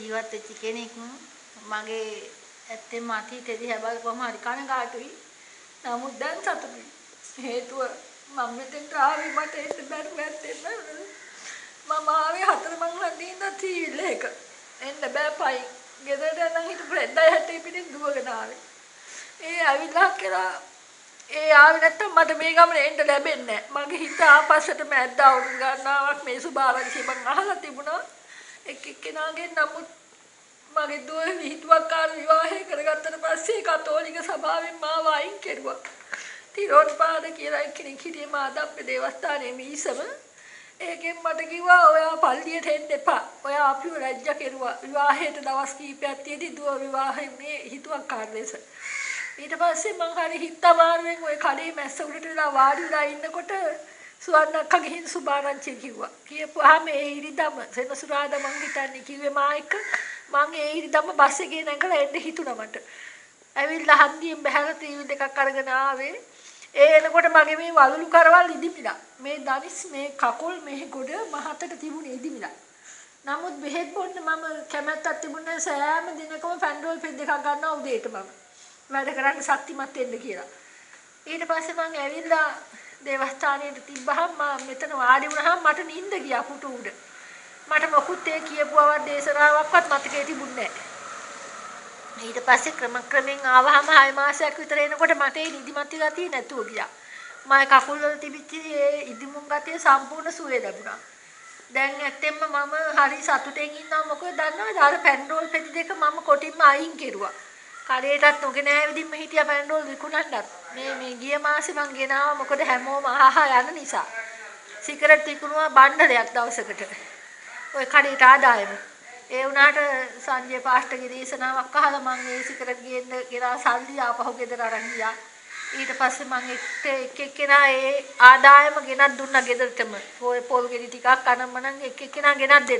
ජීවත් වෙච්ච කෙනෙක් මගේ ඇත්තෙන්ම අතීතයේදී හැබැයි කොහොම හරි කනගාටුයි. නමුත් දැන් සතුටුයි. හේතුව මම මෙතෙන්ට ආවේ මට එන්න බැරුව ඇත්තෙන්ම මම ආවේ 4 මං හන්දිಯಿಂದ තීවිල් එක. එන්න බෑ පයි. ගෙදරට යන්න හිටපු 10:60 පිටින් දුවගෙන ආවේ. ඒ ඇවිල්ලා කියලා ඒ ආවේ නැත්තම් මට මේ ගමන එන්න ලැබෙන්නේ නැහැ. මගේ හිත ආපස්සටම ඇද්දා වුණු ගන්නාවක් මේ සුභාරංචි මං අහලා තිබුණා. එක්කෙනාගෙන් නමුත් මගේ දුව හිතුවක්කාර විවාහය කරගත්තට පස්සේ කතෝලික සභාවෙන් මාව අයින් කෙරුවා. තිරෝත්පාද කියලා එක්කෙනෙක් හිටියේ මාදම්පේ දේවස්ථානයේ මීසම. ඒකෙන් මට කිව්වා ඔයා පල්ලියට එන්න එපා. ඔයා අපිව රැජ්ජ කෙරුවා. විවාහයට දවස් කිහිපයක් තියදී දුව විවාහේ මේ හිතුවක්කාර ලෙස. ඊට පස්සේ මං හරි හිත අමාරුවෙන් ওই කඩේ මැස්ස උඩට වෙලා වාඩි වෙලා ඉන්නකොට සුවන්නක්ක ගිහින් සුභාරංචි කිව්වා. කියපුවාම ඒ ඉරිදම සෙනසුරාදා මං හිතන්නේ කිව්වේ මා එක්ක මං ඒ ඉරිදම බස් එකේ නැගලා එන්න හිතුණා මට. ඇවිල්ලා හන්දියෙන් බහැලා ටීවී දෙකක් අරගෙන ආවේ. ඒ එනකොට මගේ මේ වලලු කරවල් ඉදිමිලා. මේ දනිස් මේ කකුල් මේ ගොඩ මහතට තිබුණේ ඉදිමිලා. නමුත් බෙහෙත් බොන්න මම කැමැත්තක් තිබුණේ සෑම දිනකම ෆැන්ඩෝල් පෙත් දෙකක් ගන්නවා උදේට මම. වැඩ කරන්න ශක්තිමත් වෙන්න කියලා. ඊට පස්සේ මං ඇවිල්ලා දේවස්ථානයේ තිබ්බහම මම මෙතන වාඩි වුණාම මට නිින්ද ගියා පුටු උඩ. මට මොකුත් ඒ කියපුවවත් දේශනාවක්වත් මතකේ තිබුණේ නැහැ. ඊට පස්සේ ක්‍රමයෙන් ආවහම 6 මාසයක් විතර එනකොට මට ඒ නිදිමත ගතිය නැතුව ගියා. මම කකුල් වල තිබිච්ච ඒ ඉදිමුන් ගතිය සම්පූර්ණ සුවය ලැබුණා. දැන් ඇත්තෙන්ම මම හරි සතුටෙන් ඉන්නවා මොකද දන්නවද අර පැන්ඩෝල් පෙති දෙක මම කොටින්ම අයින් කෙරුවා. කඩේටත් නොගෙන ඇවිදින්ම හිටියා පැන්ඩෝල් විකුණන්නත්. මේ ගිය මාසේ මං ගෙනාවා මොකද හැමෝම අහහා යන නිසා. සිගරට් විකුණුවා බණ්ඩලයක් දවසකට. ওই කඩේට ආදායම. ඒ වුණාට සංජය පාස්ටර්ගේ දේශනාවක් අහලා මම ඒ සිකරට් ගේන්න ගෙනා සල්ලි ආපහු ගෙදර අරන් ගියා. ඊට පස්සේ මම එක්කෙනා ඒ ආදායම ගෙනත් දුන්නා ගෙදරටම. ඔය පොල් ගෙඩි ටිකක් අනම්මනම් එක්කෙනා ගෙනත් දෙනවා.